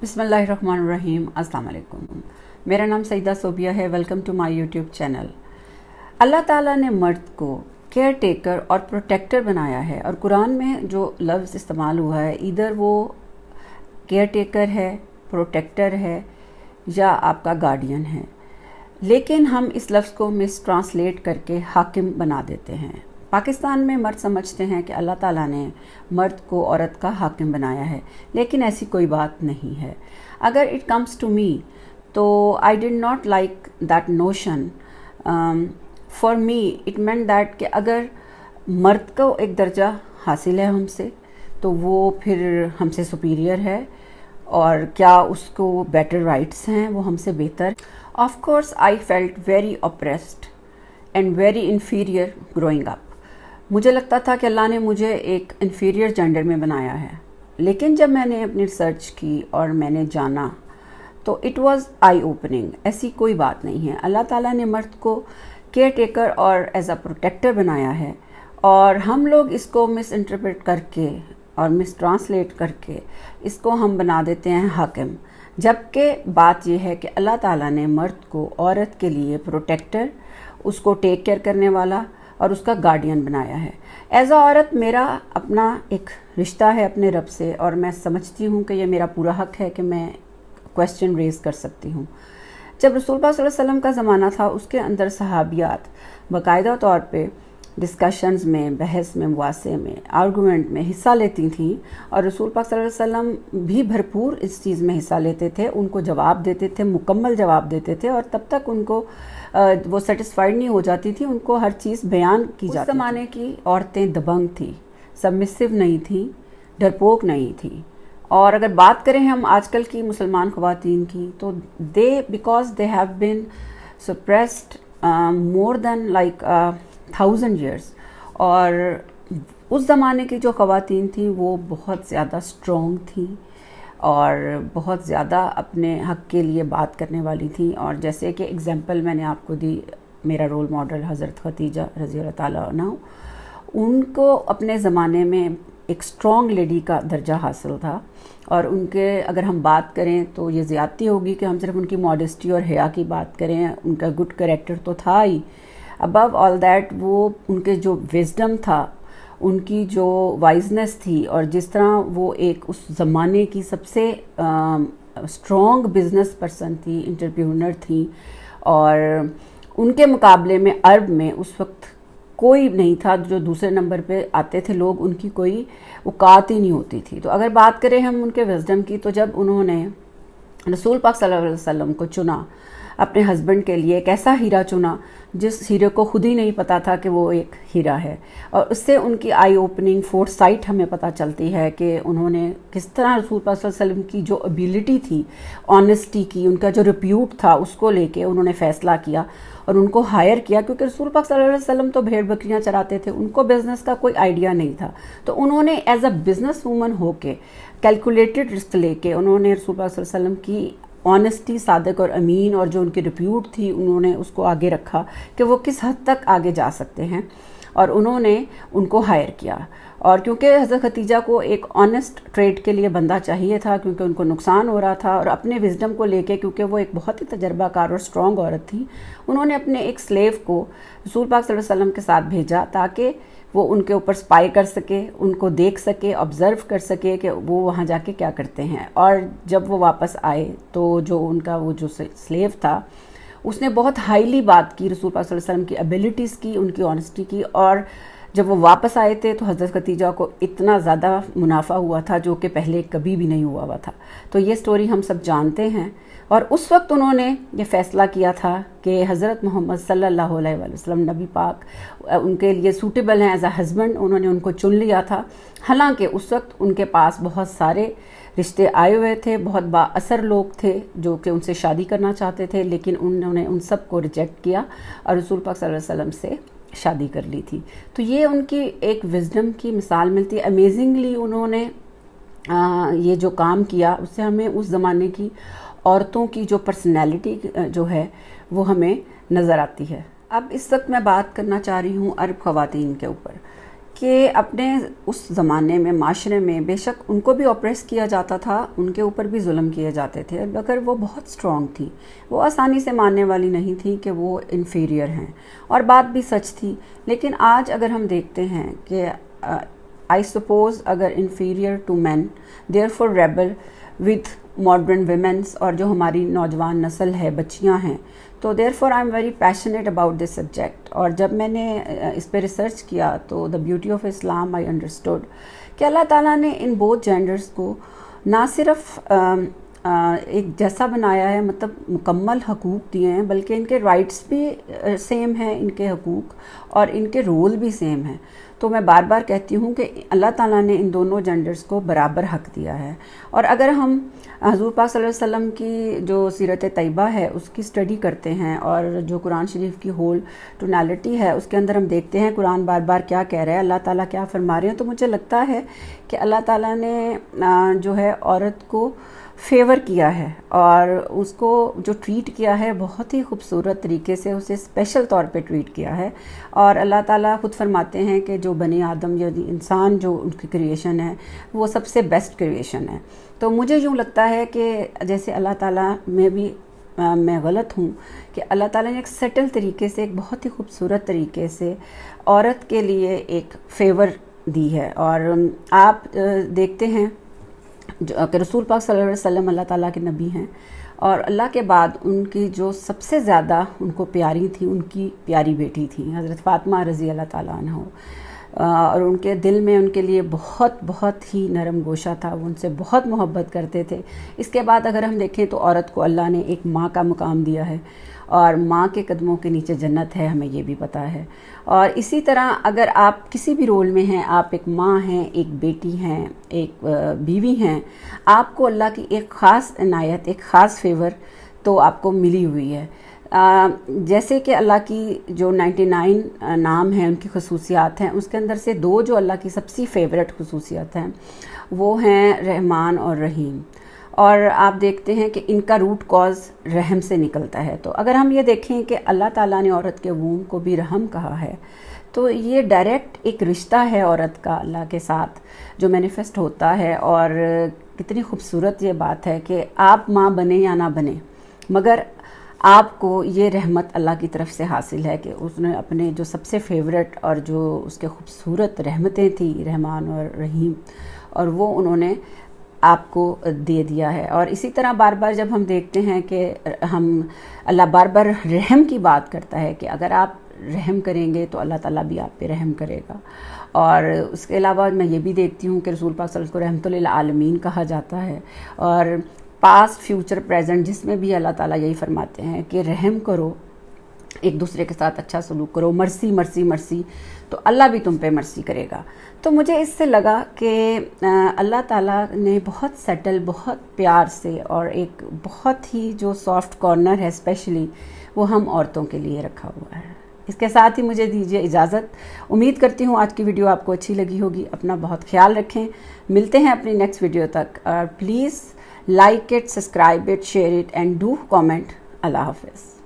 बिस्मिल्लाहिर्रहमानिर्रहीम। अस्सलाम वालेकुम। मेरा नाम सईदा सोबिया है। Welcome to my YouTube channel. Allah ताला ने मर्द को केयर टेकर और प्रोटेक्टर बनाया है, और कुरान में जो लफ्ज़ इस्तेमाल हुआ है, इधर वो केयर टेकर है, प्रोटेक्टर है या आपका गार्डियन है, लेकिन हम इस लफ्ज़ को मिस ट्रांसलेट करके हाकिम बना देते हैं। पाकिस्तान में मर्द समझते हैं कि अल्लाह ताला ने मर्द को औरत का हाकिम बनाया है, लेकिन ऐसी कोई बात नहीं है। अगर इट कम्स टू मी, तो I did not like that notion. For me it meant that कि अगर मर्द को एक दर्जा हासिल है हमसे, तो वो फिर हमसे सुपीरियर है, और क्या उसको बेटर राइट्स हैं, वो हमसे बेहतर। Of course I felt very oppressed and very inferior growing up. मुझे लगता था कि अल्लाह ने मुझे एक इन्फीरियर जेंडर में बनाया है, लेकिन जब मैंने अपनी रिसर्च की और मैंने जाना, तो इट वाज आई ओपनिंग। ऐसी कोई बात नहीं है। अल्लाह ताला ने मर्द को केयर टेकर और एज अ प्रोटेक्टर बनाया है, और हम लोग इसको मिस इंटरप्रेट करके और मिस ट्रांसलेट करके इसको हम बना देते हैं हाकिम। जबकि बात यह है कि अल्लाह ताला ने मर्द को औरत के लिए प्रोटेक्टर, उसको टेक केयर करने वाला और उसका गार्डियन बनाया है। एज अ औरत मेरा अपना एक रिश्ता है अपने रब से, और मैं समझती हूँ कि यह मेरा पूरा हक है कि मैं क्वेश्चन रेज कर सकती हूँ। जब रसूल पाक सल्लल्लाहु अलैहि वसल्लम का ज़माना था, उसके अंदर सहाबियात बाकायदा तौर पे डिस्कशंस में, बहस में, मुआसे में, आर्गूमेंट में हिस्सा लेती थीं, और रसूल पाक सल्लल्लाहु अलैहि वसल्लम भी भरपूर इस चीज़ में हिस्सा लेते थे, उनको जवाब देते थे, मुकम्मल जवाब देते थे, और तब तक उनको वो सेटिस्फाइड नहीं हो जाती थी, उनको हर चीज़ बयान की जाती थी। उस ज़माने की औरतें दबंग थी, सबमिसिव नहीं थी, डरपोक नहीं थी। और अगर बात करें हम आजकल की मुसलमान ख़वातीन की, तो because they have been suppressed more than like 1000 years, और उस ज़माने की जो ख़वातीन थी वो बहुत ज़्यादा स्ट्रॉन्ग थी और बहुत ज़्यादा अपने हक़ के लिए बात करने वाली थी। और जैसे कि एग्ज़ाम्पल मैंने आपको दी, मेरा रोल मॉडल हज़रत खदीजा रज़ी अल्लाह ताला अन्हा, उनको अपने ज़माने में एक स्ट्रॉन्ग लेडी का दर्जा हासिल था, और उनके अगर हम बात करें तो ये ज़्यादती होगी कि हम सिर्फ उनकी मॉडेस्टी और हया की बात करें। उनका गुड कैरेक्टर तो था ही, अबव ऑल दैट वो उनके जो विजडम था, उनकी जो वाइजनेस थी, और जिस तरह वो एक उस ज़माने की सबसे स्ट्रॉन्ग बिजनेस पर्सन थी, एंटरप्रेन्योर थी, और उनके मुकाबले में अरब में उस वक्त कोई नहीं था। जो दूसरे नंबर पे आते थे लोग, उनकी कोई औकात ही नहीं होती थी। तो अगर बात करें हम उनके विजडम की, तो जब उन्होंने रसूल पाक सल्लल्लाहु अलैहि वसल्लम को चुना अपने हस्बैंड के लिए, एक ऐसा हीरा चुना जिस हीरे को खुद ही नहीं पता था कि वो एक हीरा है, और उससे उनकी आई ओपनिंग फोरसाइट हमें पता चलती है कि उन्होंने किस तरह रसूल पाक सल्लल्लाहु अलैहि वसल्लम की जो एबिलिटी थी, ऑनेस्टी की, उनका जो रिप्यूट था, उसको लेके उन्होंने फ़ैसला किया और उनको हायर किया। क्योंकि रसूल पाक सल्लल्लाहु अलैहि वसल्लम तो भेड़ बकरियां चराते थे, उनको बिज़नेस का कोई आइडिया नहीं था। तो उन्होंने एज अ बिज़नेस वूमन होके कैलकुलेटेड रिस्क लेके उन्होंने रसूल पाक सल्लल्लाहु अलैहि वसल्लम की ऑनेस्टी, सादक और अमीन, और जो उनकी रिप्यूट थी, उन्होंने उसको आगे रखा कि वो किस हद तक आगे जा सकते हैं, और उन्होंने उनको हायर किया। और क्योंकि हज़रत खदीजा को एक ऑनेस्ट ट्रेड के लिए बंदा चाहिए था, क्योंकि उनको नुकसान हो रहा था, और अपने विजडम को लेके, क्योंकि वो एक बहुत ही तजर्बाकार और स्ट्रॉन्ग औरत थी, उन्होंने अपने एक स्लेव को रसूल पाक सल्लल्लाहु अलैहि वसल्लम के साथ भेजा, ताकि वो उनके ऊपर स्पाई कर सके, उनको देख सके, ऑब्ज़र्व कर सके कि वो वहाँ जाके क्या करते हैं। और जब वो वापस आए, तो जो उनका वो जो स्लेव था, उसने बहुत हाईली बात की रसूल पाक सल्लल्लाहु अलैहि वसल्लम की एबिलिटीज़ की, उनकी ऑनेस्टी की। और जब वो वापस आए थे, तो हज़रत खदीजा को इतना ज़्यादा मुनाफा हुआ था जो कि पहले कभी भी नहीं हुआ था। तो ये स्टोरी हम सब जानते हैं। और उस वक्त उन्होंने ये फ़ैसला किया था कि हज़रत मोहम्मद सल्लल्लाहु अलैहि वसल्लम नबी पाक उनके लिए सूटेबल हैं एज अ हस्बैंड। उन्होंने उनको चुन लिया था। हालांकि उस वक्त उनके पास बहुत सारे रिश्ते आए हुए थे, बहुत बाअसर लोग थे जो कि उनसे शादी करना चाहते थे, लेकिन उन्होंने उन सब को रिजेक्ट किया और रसूल पाक सल्लल्लाहु अलैहि वसल्लम से शादी कर ली थी। तो ये उनकी एक विजडम की मिसाल मिलती है। अमेजिंगली उन्होंने ये जो काम किया, उससे हमें उस ज़माने की औरतों की जो पर्सनैलिटी जो है वो हमें नज़र आती है। अब इस वक्त मैं बात करना चाह रही हूँ अरब ख़वातीन के ऊपर کہ اپنے اس زمانے میں معاشرے میں بے شک ان کو بھی اوپریس کیا جاتا تھا، ان کے اوپر بھی ظلم کیے جاتے تھے، مگر وہ بہت سٹرونگ تھی، وہ آسانی سے ماننے والی نہیں تھی کہ وہ انفیریئر ہیں، اور بات بھی سچ تھی۔ لیکن آج اگر ہم دیکھتے ہیں کہ آئی سپوز اگر inferior to man there for rebel with modern women's, اور جو ہماری نوجوان نسل ہے، بچیاں ہیں، تو there for I am very passionate about this subject. اور جب میں نے اس پہ ریسرچ کیا تو the beauty of Islam I understood کہ اللہ تعالیٰ نے ان بوتھ جینڈرز کو نہ صرف ایک جیسا بنایا ہے، مطلب مکمل حقوق دیے ہیں، بلکہ ان کے رائٹس بھی سیم ہیں، ان کے حقوق اور ان کے رول بھی سیم ہیں۔ تو میں بار بار کہتی ہوں کہ اللہ تعالیٰ نے ان دونوں جینڈرز کو برابر حق دیا ہے۔ اور اگر ہم حضور پاک صلی اللہ علیہ وسلم کی جو سیرت طیبہ ہے اس کی اسٹڈی کرتے ہیں، اور جو قرآن شریف کی ہول ٹونالٹی ہے اس کے اندر ہم دیکھتے ہیں قرآن بار بار کیا کہہ رہا ہے، اللہ تعالیٰ کیا فرما رہے ہیں، تو مجھے لگتا ہے کہ اللہ تعالیٰ نے جو ہے عورت کو فیور کیا ہے، اور اس کو جو ٹریٹ کیا ہے بہت ہی خوبصورت طریقے سے، اسے اسپیشل طور پہ ٹریٹ کیا ہے۔ اور اللہ تعالیٰ خود فرماتے ہیں کہ جو بنی آدم یا انسان جو ان کی کریشن ہے وہ سب سے بیسٹ کریشن ہے۔ تو مجھے یوں لگتا ہے کہ جیسے اللہ تعالیٰ میں غلط ہوں کہ اللہ تعالیٰ نے ایک سیٹل طریقے سے، ایک بہت ہی خوبصورت طریقے سے عورت کے لیے ایک فیور دی ہے۔ اور آپ دیکھتے ہیں کہ رسول پاک صلی اللہ علیہ وسلم اللہ تعالیٰ کے نبی ہیں، اور اللہ کے بعد ان کی جو سب سے زیادہ ان کو پیاری تھی، ان کی پیاری بیٹی تھی حضرت فاطمہ رضی اللہ تعالیٰ عنہ، اور ان کے دل میں ان کے لیے بہت ہی نرم گوشہ تھا، وہ ان سے بہت محبت کرتے تھے۔ اس کے بعد اگر ہم دیکھیں تو عورت کو اللہ نے ایک ماں کا مقام دیا ہے، اور ماں کے قدموں کے نیچے جنت ہے، ہمیں یہ بھی پتہ ہے۔ اور اسی طرح اگر آپ کسی بھی رول میں ہیں، آپ ایک ماں ہیں، ایک بیٹی ہیں، ایک بیوی ہیں، آپ کو اللہ کی ایک خاص عنایت، ایک خاص فیور تو آپ کو ملی ہوئی ہے۔ جیسے کہ اللہ کی جو 99 نام ہیں، ان کی خصوصیات ہیں، اس کے اندر سے 2 جو اللہ کی سب سے فیوریٹ خصوصیات ہیں وہ ہیں رحمان اور رحیم، اور آپ دیکھتے ہیں کہ ان کا روٹ کاز رحم سے نکلتا ہے۔ تو اگر ہم یہ دیکھیں کہ اللہ تعالیٰ نے عورت کے وomb کو بھی رحم کہا ہے، تو یہ ڈائریکٹ ایک رشتہ ہے عورت کا اللہ کے ساتھ جو مینیفیسٹ ہوتا ہے۔ اور کتنی خوبصورت یہ بات ہے کہ آپ ماں بنے یا نہ بنے، مگر آپ کو یہ رحمت اللہ کی طرف سے حاصل ہے کہ اس نے اپنے جو سب سے فیوریٹ اور جو اس کے خوبصورت رحمتیں تھیں، رحمان اور رحیم، اور وہ انہوں نے آپ کو دے دیا ہے۔ اور اسی طرح بار بار جب ہم دیکھتے ہیں کہ اللہ بار بار رحم کی بات کرتا ہے کہ اگر آپ رحم کریں گے تو اللہ تعالیٰ بھی آپ پہ رحم کرے گا۔ اور اس کے علاوہ میں یہ بھی دیکھتی ہوں کہ رسول پاک صلی اللہ علیہ وسلم کو رحمت للعالمین کہا جاتا ہے، اور پاسٹ فیوچر پریزنٹ جس میں بھی اللہ تعالیٰ یہی فرماتے ہیں کہ رحم کرو، ایک دوسرے کے ساتھ اچھا سلوک کرو، مرسی مرسی مرسی، تو اللہ بھی تم پہ مرسی کرے گا۔ تو مجھے اس سے لگا کہ اللہ تعالیٰ نے بہت سیٹل، بہت پیار سے، اور ایک بہت ہی جو سافٹ کارنر ہے اسپیشلی وہ ہم عورتوں کے لیے رکھا ہوا ہے۔ اس کے ساتھ ہی مجھے دیجیے اجازت۔ امید کرتی ہوں آج کی ویڈیو آپ کو اچھی لگی ہوگی۔ اپنا بہت خیال رکھیں، ملتے ہیں اپنی نیکسٹ ویڈیو تک، اور please like it, subscribe it, share it and do comment. Allah حافظ۔